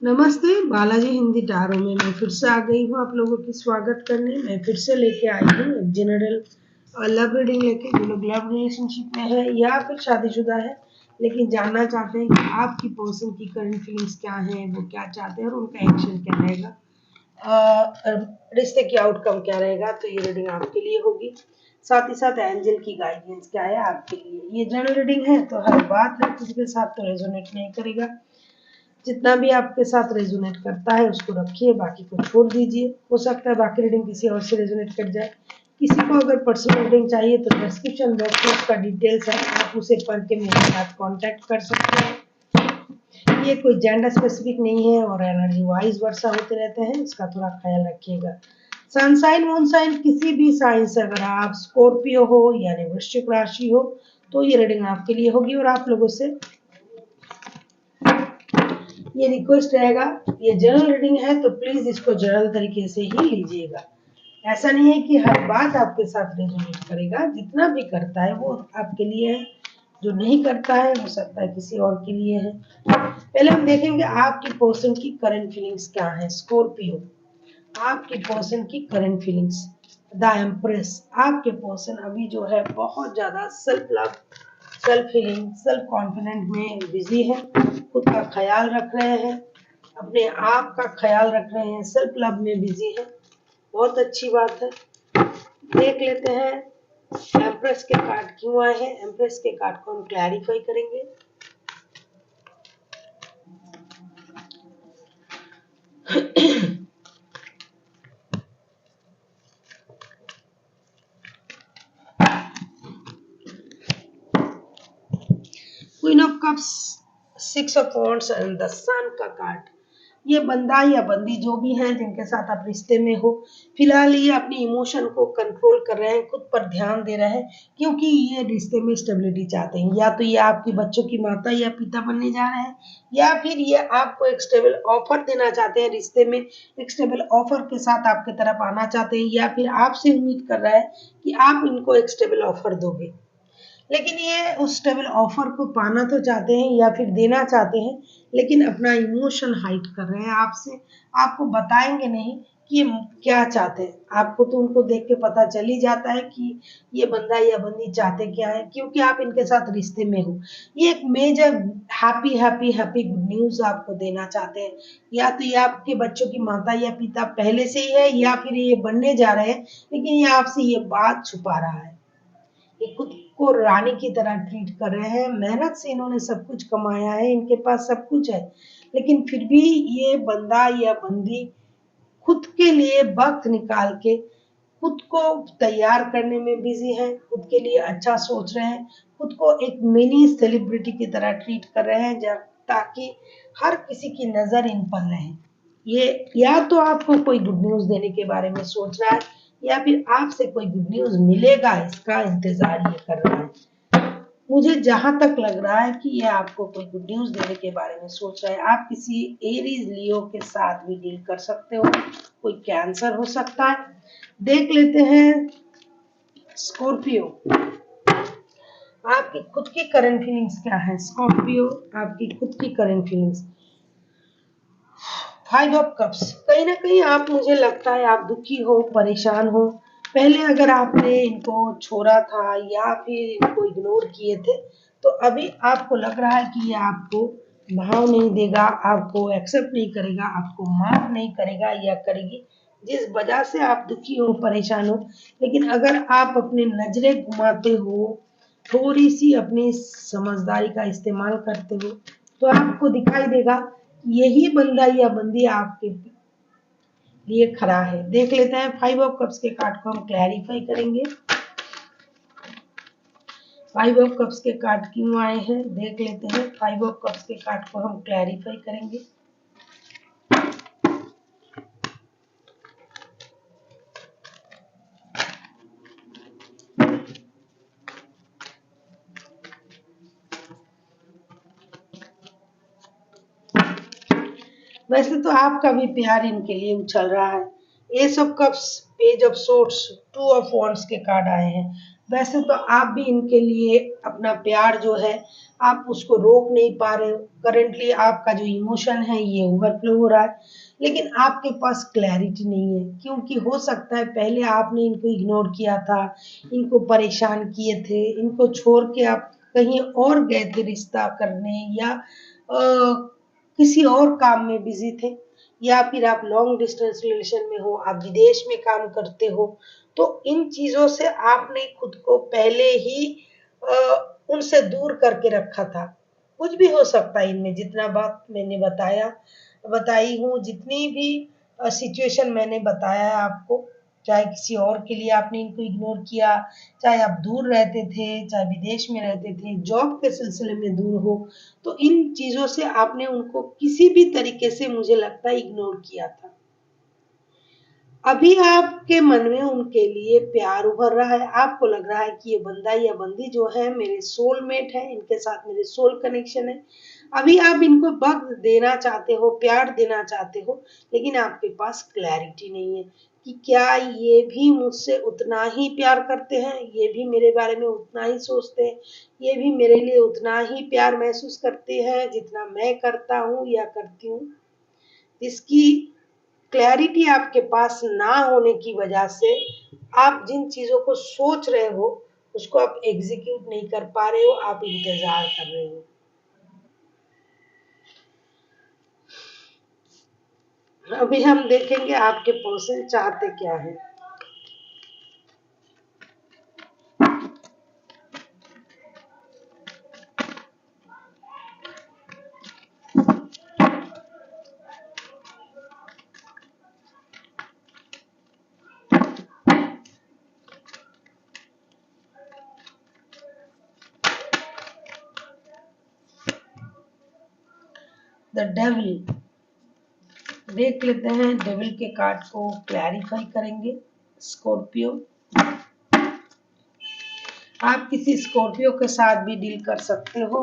नमस्ते, बालाजी हिंदी टारो में मैं फिर से आ गई हूँ आप लोगों की स्वागत करने। मैं फिर से लेके आई हूँ एक जनरल लव रीडिंग लेके। जो लोग लव रिलेशनशिप में है या फिर शादीशुदा है लेकिन जानना चाहते हैं कि आपकी पर्सन की करंट फीलिंग्स क्या हैं, वो क्या चाहते हैं और उनका एक्शन क्या रहेगा, रिश्ते की आउटकम क्या रहेगा, तो ये रीडिंग आपके लिए होगी। साथ ही साथ एंजल की गाइडेंस क्या है आपके लिए। ये जनरल रीडिंग है तो हर बात हर किसी के साथ तो रेजोनेट नहीं करेगा। जितना भी आपके साथ रेजोनेट करता है उसको रखिए, बाकी को छोड़ दीजिए। हो सकता है बाकी रीडिंग किसी और से रेजोनेट कर जाए। किसी को अगर पर्सनल रीडिंग चाहिए तो डिस्क्रिप्शन बॉक्स में उसका डिटेल्स है, आप उसे पढ़ के मेरे साथ कांटेक्ट कर सकते हैं। ये कोई जेंडर स्पेसिफिक नहीं है और एनर्जी वाइज वर्षा होते रहते हैं, इसका थोड़ा ख्याल रखिएगा। सन साइन मून साइन किसी भी साइन से अगर आप स्कॉर्पियो हो यानी वृश्चिक राशि हो तो ये रीडिंग आपके लिए होगी। और आप लोगों से ये रिक्वेस्ट रहेगा, ये जनरल रीडिंग है तो प्लीज इसको जनरल तरीके से ही लीजिएगा। ऐसा नहीं है कि हर बात आपके साथ रेजोनेट करेगा, जितना भी करता है वो आपके लिए है, जो नहीं करता है हो सकता है किसी और के लिए है। पहले हम देखेंगे आपकी पर्सन की करंट फीलिंग्स क्या है। स्कॉर्पियो, आपकी पर्सन की करंट फीलिंग्स। द एम्प्रेस, आपके पर्सन अभी जो है बहुत ज्यादा self love, self feeling, self confident में बिजी है। खुद का ख्याल रख रहे हैं, अपने आप का ख्याल रख रहे हैं, सेल्फ लव में बिजी है। बहुत अच्छी बात है। देख लेते हैं एम्प्रेस के कार्ड क्यों आए हैं। एम्प्रेस के कार्ड को हम क्लैरिफाई करेंगे। Queen of cups, six of wands and the sun का कार्ड। ये बंदा या बंदी जो भी हैं जिनके साथ आप रिश्ते में हो, फिलहाल ये अपनी इमोशन को कंट्रोल कर रहे हैं, खुद पर ध्यान दे रहे हैं, क्योंकि ये रिश्ते में स्टेबिलिटी चाहते हैं। या तो ये आपकी बच्चों की माता या पिता बनने जा रहे हैं, या फिर ये आपको एक स्टेबल ऑफर देना चाहते हैं। रिश्ते में एक स्टेबल ऑफर के साथ आपकी तरफ आना चाहते हैं, या फिर आपसे उम्मीद कर रहा है कि आप इनको एक स्टेबल ऑफर दोगे। लेकिन ये उस स्टेबल ऑफर को पाना तो चाहते हैं या फिर देना चाहते हैं, लेकिन अपना इमोशन हाइड कर रहे हैं आपसे। आपको बताएंगे नहीं कि ये क्या चाहते हैं। आपको तो उनको देख के पता चल ही जाता है कि ये बंदा या बंदी चाहते क्या है, क्योंकि आप इनके साथ रिश्ते में हो। ये एक major happy happy happy good news आपको देना चाहते हैं। या तो ये आपके बच्चों की माता या पिता पहले से ही है, या फिर ये बनने जा रहे हैं, लेकिन ये आपसे ये बात छुपा रहा है। ये खुद को रानी की तरह ट्रीट कर रहे हैं। मेहनत से इन्होंने सब कुछ कमाया है, इनके पास सब कुछ है, लेकिन फिर भी ये बंदा या बंदी खुद के लिए वक्त निकाल के खुद को तैयार करने में बिजी है, खुद के लिए अच्छा सोच रहे हैं, खुद को एक मिनी सेलिब्रिटी की तरह ट्रीट कर रहे हैं, ताकि हर किसी की नजर इन पर रहे। ये या तो आपको कोई गुड न्यूज देने के बारे में सोच रहा है, या फिर आपसे कोई गुड न्यूज मिलेगा इसका इंतजार ये कर रहा है। मुझे जहां तक लग रहा है कि ये आपको कोई गुड न्यूज देने के बारे में सोच रहा है। आप किसी एरीज लियो के साथ भी डील कर सकते हो, कोई कैंसर हो सकता है। देख लेते हैं स्कॉर्पियो, आपकी खुद की करंट फीलिंग्स क्या है। स्कॉर्पियो, आपकी खुद की current feelings. Five of cups, कहीं ना कहीं आप, मुझे लगता है आप दुखी हो, परेशान हो। पहले अगर आपने इनको छोड़ा था या फिर इनको इग्नोर किए थे, तो अभी आपको लग रहा है कि ये आपको भाव नहीं देगा, आपको एक्सेप्ट नहीं करेगा, आपको माफ नहीं करेगा या करेगी, जिस वजह से आप दुखी हो, परेशान हो। लेकिन अगर आप अपनी नजरें घुमाते हो, थोड़ी सी अपनी समझदारी का इस्तेमाल करते हो, तो आपको दिखाई देगा यही बंदा या बंदी आपके लिए खड़ा है। देख लेते हैं फाइव ऑफ कप्स के कार्ड को हम क्लैरिफाई करेंगे। फाइव ऑफ कप्स के कार्ड क्यों आए हैं देख लेते हैं। फाइव ऑफ कप्स के कार्ड को हम क्लैरिफाई करेंगे। वैसे तो आपका भी प्यार इनके लिए उछल रहा है। S of cups, page of sorts, two of wands के कार्ड आए हैं। वैसे तो आप भी इनके लिए अपना प्यार जो है आप उसको रोक नहीं पा रहे हो। करेंटली आपका जो इमोशन है ये ओवरफ्लो हो रहा है, लेकिन आपके पास क्लैरिटी नहीं है, क्योंकि हो सकता है पहले आपने इनको इग्नोर किया था, इनको परेशान किए थे, इनको छोड़ के आप कहीं और गए थे रिश्ता करने, या किसी और काम में बिजी थे, या फिर आप लॉन्ग डिस्टेंस रिलेशन में हो, आप विदेश में काम करते हो। तो इन चीजों से आपने खुद को पहले ही उनसे दूर करके रखा था। कुछ भी हो सकता है इनमें, जितना बात मैंने बताई हूँ, जितनी भी सिचुएशन मैंने बताया है आपको, चाहे किसी और के लिए आपने इनको इग्नोर किया, चाहे आप दूर रहते थे, चाहे विदेश में रहते थे, जॉब के सिलसिले में दूर हो, तो इन चीजों से आपने उनको किसी भी तरीके से मुझे लगता है इग्नोर किया था। अभी आपके मन में उनके लिए प्यार उभर रहा है, आपको लग रहा है कि ये बंदा या बंदी जो है मेरे सोलमेट है, इनके साथ मेरे सोल कनेक्शन है। अभी आप इनको वक्त देना चाहते हो, प्यार देना चाहते हो, लेकिन आपके पास क्लैरिटी नहीं है कि क्या ये भी मुझसे उतना ही प्यार करते हैं, ये भी मेरे बारे में उतना ही सोचते हैं, ये भी मेरे लिए उतना ही प्यार महसूस करते हैं जितना मैं करता हूँ या करती हूँ। इसकी क्लैरिटी आपके पास ना होने की वजह से आप जिन चीजों को सोच रहे हो उसको आप एग्जीक्यूट नहीं कर पा रहे हो, आप इंतजार कर रहे हो। अभी हम देखेंगे आपके पर्सन चाहते क्या है। द डेविल, देख लेते हैं डेविल के कार्ड को क्लैरिफाई करेंगे। स्कॉर्पियो, आप किसी स्कॉर्पियो के साथ भी डील कर सकते हो।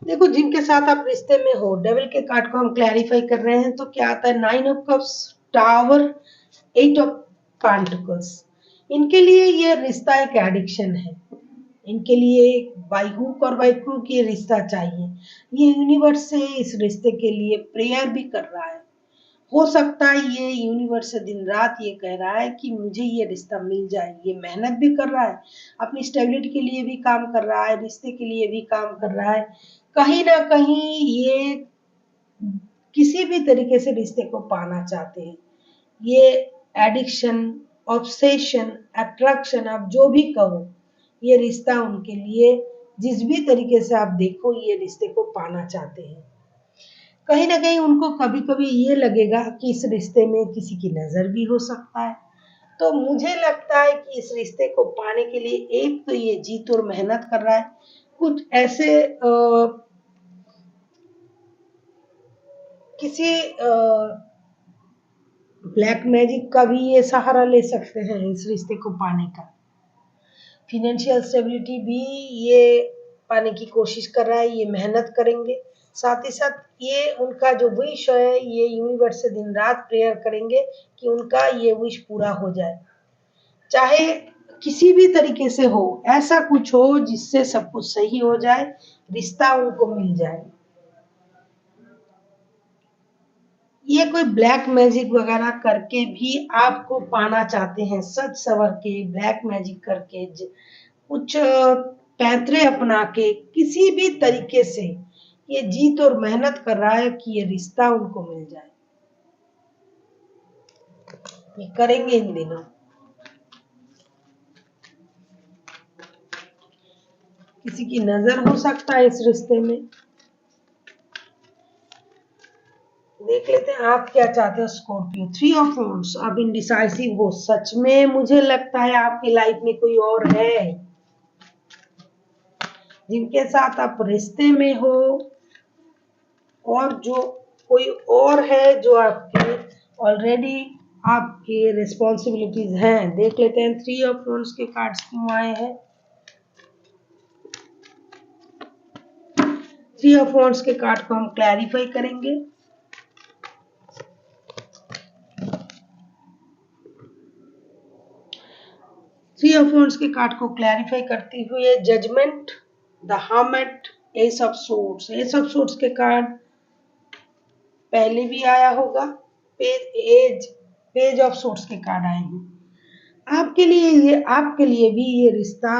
देखो, जिनके साथ आप रिश्ते में हो, डेविल के कार्ड को हम क्लैरिफाई कर रहे हैं तो क्या आता है, 9 of cups, tower, 8 of pentacles. इनके लिए ये रिश्ता एक एडिक्शन है, इनके लिए बाय हुक और बाय क्रूक ये रिश्ता चाहिए। ये यूनिवर्स से इस रिश्ते के लिए प्रेयर भी कर रहा है। हो सकता है ये यूनिवर्स से दिन रात ये कह रहा है कि मुझे ये रिश्ता मिल जाए, ये मेहनत भी कर रहा है, अपनी स्टेबिलिटी के लिए भी काम कर रहा है, रिश्ते के लिए भी काम कर रहा है। कहीं ना कहीं ये किसी भी तरीके से रिश्ते को पाना चाहते हैं। ये एडिक्शन, ऑब्सेशन, अट्रैक्शन, आप जो भी कहो, ये रिश्ता उनके लिए जिस भी तरीके से आप देखो ये रिश्ते को पाना चाहते हैं। कहीं ना कहीं उनको कभी कभी ये लगेगा कि इस रिश्ते में किसी की नजर भी हो सकता है। तो मुझे लगता है कि इस रिश्ते को पाने के लिए एक तो ये जीत और मेहनत कर रहा है, कुछ ऐसे किसी ब्लैक मैजिक का भी ये सहारा ले सकते हैं इस रिश्ते को पाने का। फिनेंशियल स्टेबिलिटी भी ये पाने की कोशिश कर रहा है, ये मेहनत करेंगे। साथ ही साथ ये उनका जो विश है, ये यूनिवर्स से दिन रात प्रेयर करेंगे कि उनका ये विश पूरा हो जाए, चाहे किसी भी तरीके से हो, ऐसा कुछ हो जिससे सब कुछ सही हो जाए, रिश्ता उनको मिल जाए। ये कोई ब्लैक मैजिक वगैरह करके भी आपको पाना चाहते हैं, सच सवर के ब्लैक मैजिक करके, कुछ पैंतरे अपना के, किसी भी तरीके से ये जीत और मेहनत कर रहा है कि ये रिश्ता उनको मिल जाए। ये करेंगे इन दिनों। किसी की नजर हो सकता है इस रिश्ते में। देख लेते हैं आप क्या चाहते हो स्कॉर्पियो। 3 ऑफ वॉन्ड्स, आप इनडिसाइसिव हो, सच में मुझे लगता है आपकी लाइफ में कोई और है जिनके साथ आप रिश्ते में हो, और जो कोई और है जो आपकी ऑलरेडी आपके रिस्पॉन्सिबिलिटीज हैं। देख लेते हैं 3 ऑफ वांड्स के कार्ड्स क्यों आए हैं। 3 ऑफ वांड्स के कार्ड को हम क्लैरिफाई करेंगे। थ्री ऑफ वांड्स के कार्ड को क्लैरिफाई करते हुए judgement, the hermit, ace of swords. Ace of swords के कार्ड पहले भी आया होगा। पेज ऑफ सोर्ड्स के कार्ड आए हैं। आपके लिए भी ये रिश्ता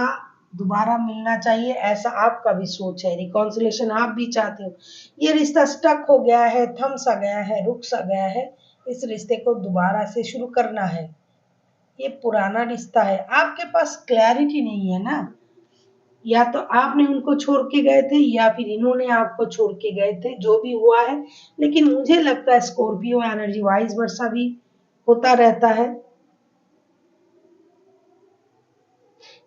दोबारा मिलना चाहिए, ऐसा आपका भी सोच है। रिकॉन्सिलेशन आप भी चाहते हो। ये रिश्ता स्टक हो गया है, थम सा गया है, रुक सा गया है। इस रिश्ते को दोबारा से शुरू करना है। ये पुराना रिश्ता है। आपके पास क्लैरिटी नहीं है ना, या तो आपने उनको छोड़ के गए थे या फिर इन्होंने आपको छोड़ के गए थे, जो भी हुआ है। लेकिन मुझे लगता है स्कॉर्पियो एनर्जी वाइस वर्सा भी होता रहता है।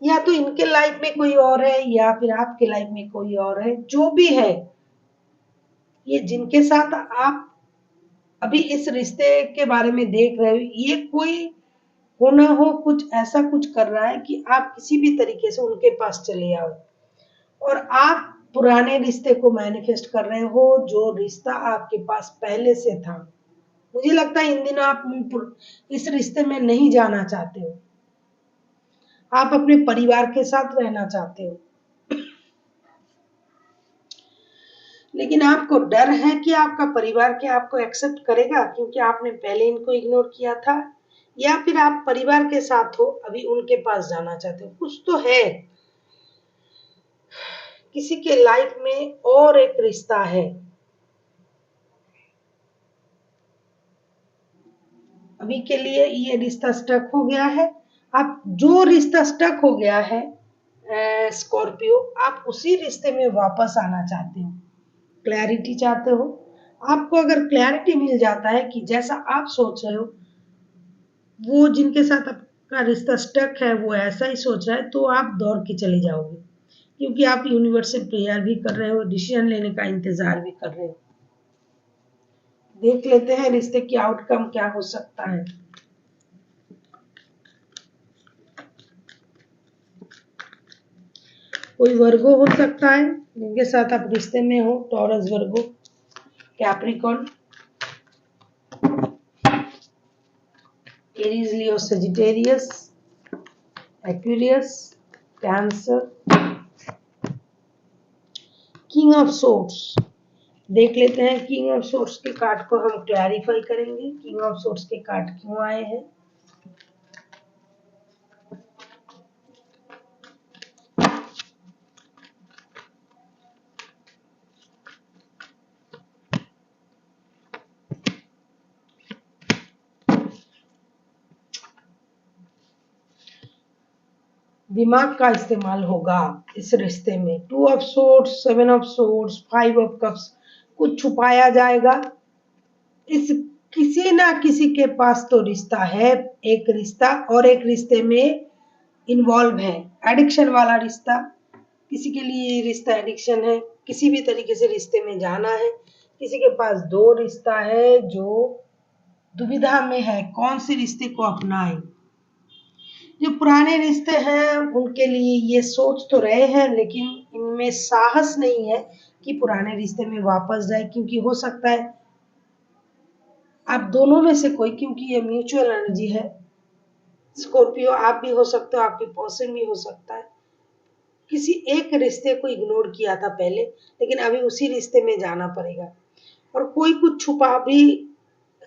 या तो इनके लाइफ में कोई और है या फिर आपके लाइफ में कोई और है। जो भी है, ये जिनके साथ आप अभी इस रिश्ते के बारे में देख रहे हो, ये कोई हो ना हो कुछ ऐसा कुछ कर रहा है कि आप किसी भी तरीके से उनके पास चले आओ और आप पुराने रिश्ते को मैनिफेस्ट कर रहे हो, जो रिश्ता आपके पास पहले से था। मुझे लगता है इन दिनों आप इस रिश्ते में नहीं जाना चाहते हो। आप अपने परिवार के साथ रहना चाहते हो, लेकिन आपको डर है कि आपका परिवार क्या आपको एक्सेप्ट करेगा, क्योंकि आपने पहले इनको इग्नोर किया था। या फिर आप परिवार के साथ हो, अभी उनके पास जाना चाहते हो। कुछ तो है, किसी के लाइफ में और एक रिश्ता है। अभी के लिए ये रिश्ता स्टक हो गया है। आप जो रिश्ता स्टक हो गया है स्कॉर्पियो, आप उसी रिश्ते में वापस आना चाहते हो, क्लैरिटी चाहते हो। आपको अगर क्लैरिटी मिल जाता है कि जैसा आप सोच रहे हो, वो जिनके साथ आपका रिश्ता स्टक है वो ऐसा ही सोच रहा है, तो आप दौड़ के चले जाओगे, क्योंकि आप यूनिवर्स से प्रेयर भी कर रहे हो, डिसीजन लेने का इंतजार भी कर रहे हो। देख लेते हैं रिश्ते की आउटकम क्या हो सकता है। कोई वर्गो हो सकता है जिनके साथ आप रिश्ते में हो, taurus, Virgo, Capricorn, Aries, Leo, Sagittarius, Aquarius, cancer, king of swords. देख लेते हैं किंग ऑफ सोर्ड्स के कार्ड को हम क्लैरिफाई करेंगे। किंग ऑफ सोर्ड्स के कार्ड क्यों आए हैं। दिमाग का इस्तेमाल होगा इस रिश्ते में। 2 of swords, 7 of swords, 5 of cups. कुछ छुपाया जाएगा। इस किसी ना किसी के पास तो रिश्ता है, एक रिश्ता, और एक रिश्ते में इन्वॉल्व है, एडिक्शन वाला रिश्ता। किसी के लिए ये रिश्ता एडिक्शन है, किसी भी तरीके से रिश्ते में जाना है। किसी के पास 2 रिश्ता है जो दुविधा में है, कौन से रिश्ते को अपनाएं। जो पुराने रिश्ते हैं उनके लिए ये सोच तो रहे हैं, लेकिन इनमें साहस नहीं है कि पुराने रिश्ते में वापस जाए, क्योंकि हो सकता है आप दोनों में से कोई, क्योंकि ये म्यूचुअल एनर्जी है। स्कॉर्पियो आप भी हो सकते हो, आपके पर्सन भी हो सकता है। किसी एक रिश्ते को इग्नोर किया था पहले, लेकिन अभी उसी रिश्ते में जाना पड़ेगा। और कोई कुछ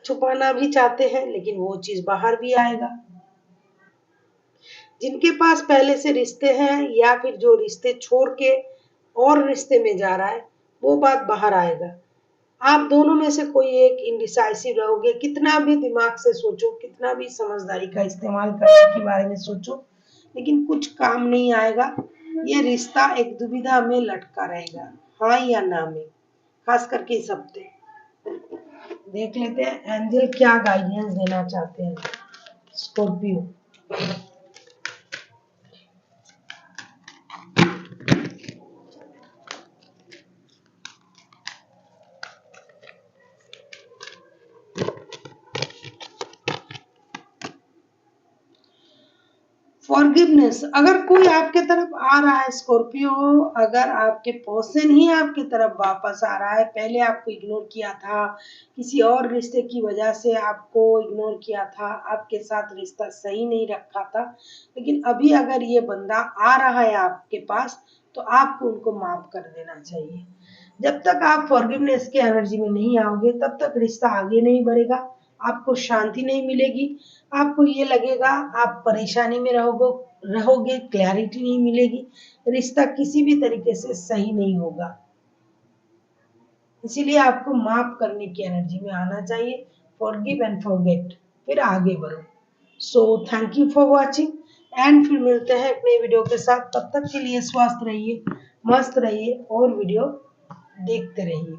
छुपाना भी चाहते हैं, लेकिन वो चीज बाहर भी आएगा। जिनके पास पहले से रिश्ते हैं या फिर जो रिश्ते छोड़ के और रिश्ते में जा रहा है, वो बात बाहर आएगा। आप दोनों में से कोई एक इनडिसाइसिव रहोगे। कितना भी दिमाग से सोचो, कितना भी समझदारी का इस्तेमाल करने के बारे में सोचो, लेकिन कुछ काम नहीं आएगा। ये रिश्ता एक दुविधा में लटका रहेगा, हाँ या ना में, खास करके इस हफ्ते। देख लेते हैं एंजल क्या गाइडेंस देना चाहते हैं स्कॉर्पियो। फॉरगिवनेस, अगर कोई आपके तरफ आ रहा है स्कॉर्पियो, अगर आपके पर्सन ही आपके तरफ वापस आ रहा है, पहले आपको इग्नोर किया था, किसी और रिश्ते की वजह से आपको इग्नोर किया था, आपके साथ रिश्ता सही नहीं रखा था, लेकिन अभी अगर ये बंदा आ रहा है आपके पास तो आपको उनको माफ कर देना चाहिए। जब तक आप फॉरगिवनेस की एनर्जी में नहीं आओगे तब तक रिश्ता आगे नहीं बढ़ेगा, आपको शांति नहीं मिलेगी, आपको ये लगेगा आप परेशानी में रहोगे, क्लैरिटी नहीं मिलेगी, रिश्ता किसी भी तरीके से सही नहीं होगा। इसीलिए आपको माफ करने की एनर्जी में आना चाहिए, फॉरगिव एंड फॉरगेट, फिर आगे बढ़ो। So thank you for watching and फिर मिलते हैं एक नई वीडियो के साथ। तब तक के लिए स्वस्थ रहिए, मस्त रहिए और वीडियो देखते रहिए।